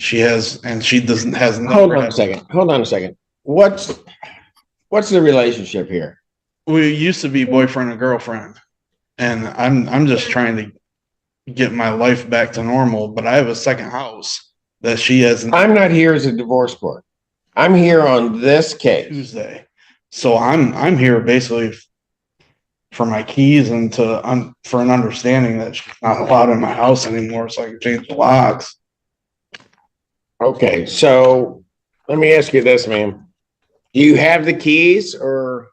She has, and she doesn't has. Hold on a second. Hold on a second. What's the relationship here? We used to be boyfriend and girlfriend, and I'm just trying to get my life back to normal. But I have a second house that she has. I'm not here as a divorce court. I'm here on this case. Tuesday, so I'm here basically for my keys and for an understanding that she's not allowed in my house anymore, so I can change the locks. Okay, so let me ask you this, ma'am. Do you have the keys, or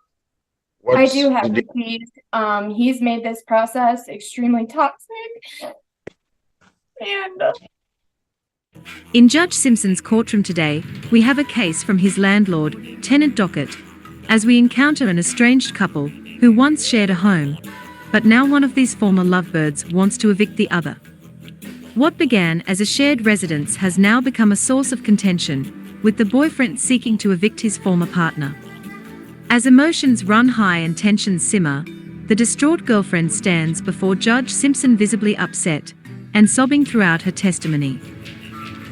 I do have the keys. He's made this process extremely toxic. And in Judge Simpson's courtroom today, we have a case from his landlord, Tenant Docket, as we encounter an estranged couple who once shared a home, but now one of these former lovebirds wants to evict the other. What began as a shared residence has now become a source of contention, with the boyfriend seeking to evict his former partner. As emotions run high and tensions simmer, the distraught girlfriend stands before Judge Simpson visibly upset and sobbing throughout her testimony.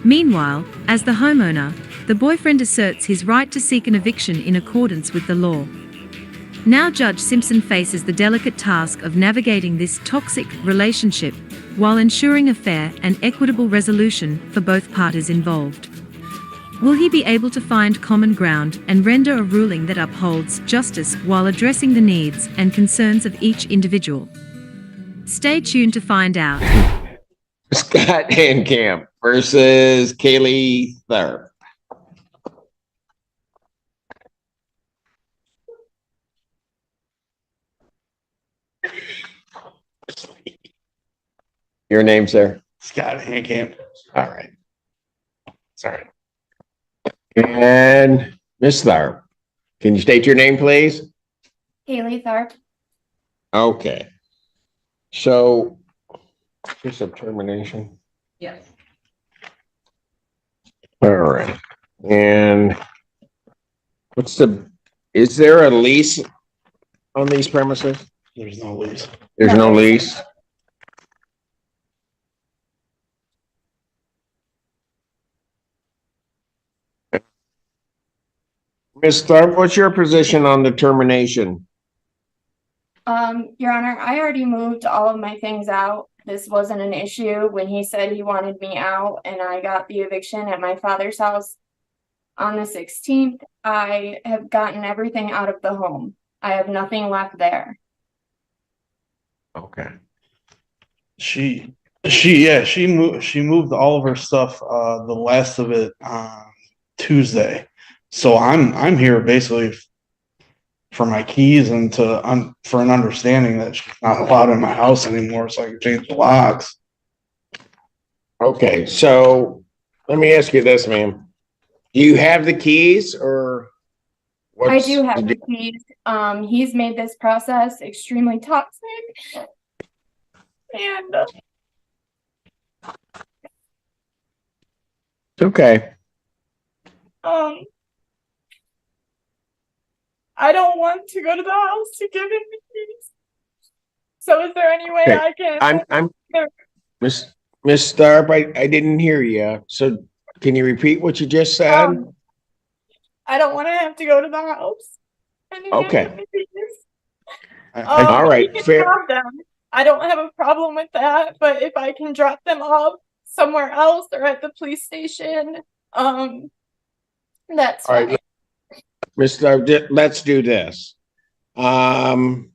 Meanwhile, as the homeowner, the boyfriend asserts his right to seek an eviction in accordance with the law. Now Judge Simpson faces the delicate task of navigating this toxic relationship while ensuring a fair and equitable resolution for both parties involved. Will he be able to find common ground and render a ruling that upholds justice while addressing the needs and concerns of each individual? Stay tuned to find out. Scott Handcamp versus Kaylee Tharp. Your name, sir? Scott Handcamp. All right. Sorry. And Miss Tharp, can you state your name, please? Haley Tharp. Okay. So, just a termination. Yes. All right. And is there a lease on these premises? There's no lease. There's no lease. Ms. Tharp, what's your position on the termination? Your Honor, I already moved all of my things out. This wasn't an issue when he said he wanted me out, and I got the eviction at my father's house on the 16th. I have gotten everything out of the home. I have nothing left there. Okay. She moved all of her stuff, the last of it on Tuesday. So I'm here basically for my keys and for an understanding that she's not allowed in my house anymore, so I can change the locks. Okay, so let me ask you this, ma'am. Do you have the keys, or I do have the keys. He's made this process extremely toxic. And okay. I don't want to go to the house to give him the keys. So is there any way I can? I'm Miss Tharp, I didn't hear you. So can you repeat what you just said? I don't want to have to go to the house. Okay. All right. Fair. I don't have a problem with that, but if I can drop them off somewhere else or at the police station, that's all right. Miss Tharp, let's do this. Can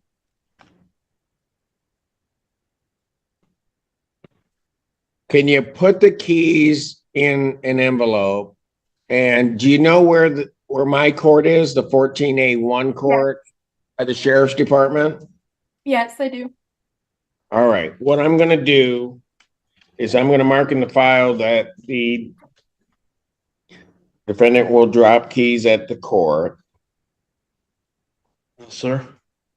you put the keys in an envelope? And do you know where my court is? The 14A1 court at the Sheriff's Department? Yes, I do. All right. What I'm going to do is I'm going to mark in the file that the defendant will drop keys at the court. Sir?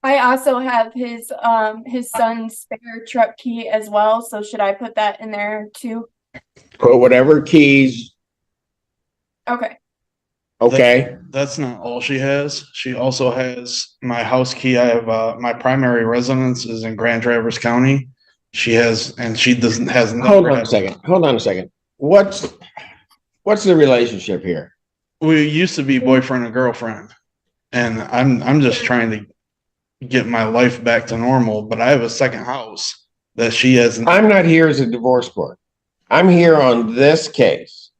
I also have his son's spare truck key as well. So should I put that in there too? Put whatever keys. Okay. Okay. That's not all she has. She also has my house key. I have my primary residence is in Grand Traverse County. She has, and she doesn't has. Hold on a second. Hold on a second. What's What's the relationship here? We used to be boyfriend and girlfriend, and I'm just trying to get my life back to normal. But I have a second house that she hasn't. I'm not here as a divorce court. I'm here on this case.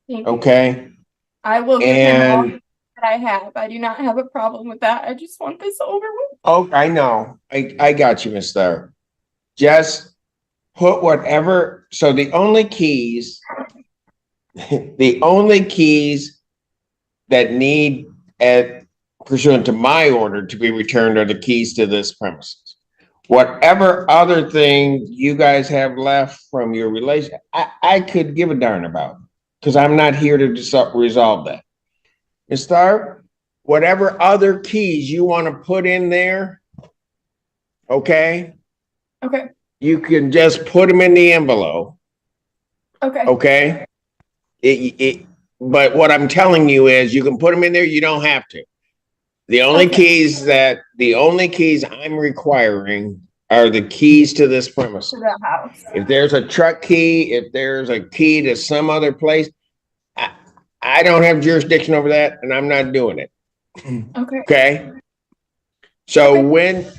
Thank you. Okay. I will give him all And that I have. I do not have a problem with that. I just want this over with. oh, I know. I got you, Miss Star. Just put whatever. So the only keys that need at pursuant to my order to be returned are the keys to this premises. Whatever other thing you guys have left from your relation, I could give a darn about, because I'm not here to resolve that. Ms. Tharp, whatever other keys you want to put in there, okay, Okay. you can just put them in the envelope, Okay. okay? But what I'm telling you is you can put them in there, you don't have to. The only keys I'm requiring are the keys to this premise. To the house. If there's a truck key, if there's a key to some other place, I don't have jurisdiction over that, and I'm not doing it. Okay. Okay? So Okay.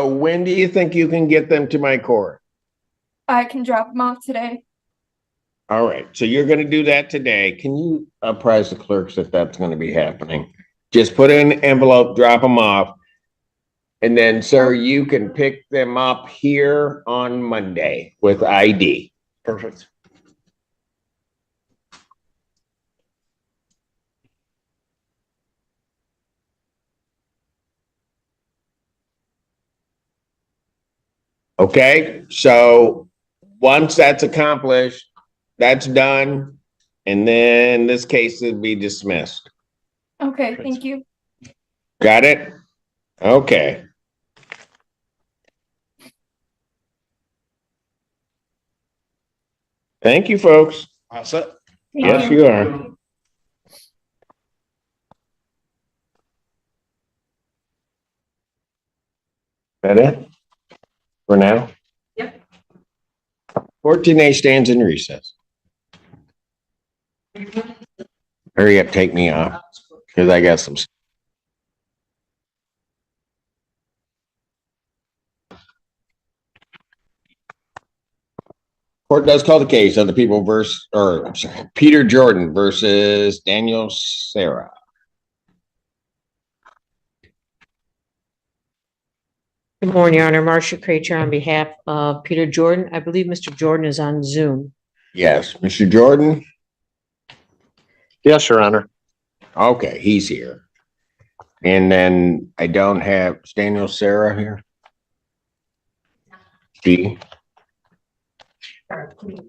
when do you think you can get them to my court? I can drop them off today. All right, so you're gonna do that today. Can you apprise the clerks that that's gonna be happening? Just put it in an envelope, drop them off. And then, sir, you can pick them up here on Monday with ID. Perfect. Okay, so once that's accomplished, that's done. And then this case will be dismissed. Okay. Thank you. Got it? Okay. Thank you, folks. All set. Thank Yes, you. you are. That it? For now? Yep. 14A stands in recess. Hurry up, take me off, because I got some. Court does call the case of the people Peter Jordan versus Daniel Sarah. Good morning, Your Honor. Marcia Crater on behalf of Peter Jordan. I believe Mr. Jordan is on Zoom. Yes, Mr. Jordan? Yes, Your Honor. Okay, he's here. And then I don't have Daniel Sarah here. G.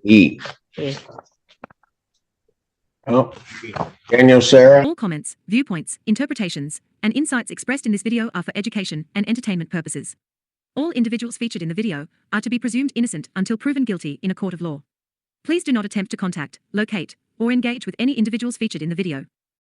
E. Yeah. Oh, Daniel Sarah? All comments, viewpoints, interpretations, and insights expressed in this video are for education and entertainment purposes. All individuals featured in the video are to be presumed innocent until proven guilty in a court of law. Please do not attempt to contact, locate, or engage with any individuals featured in the video.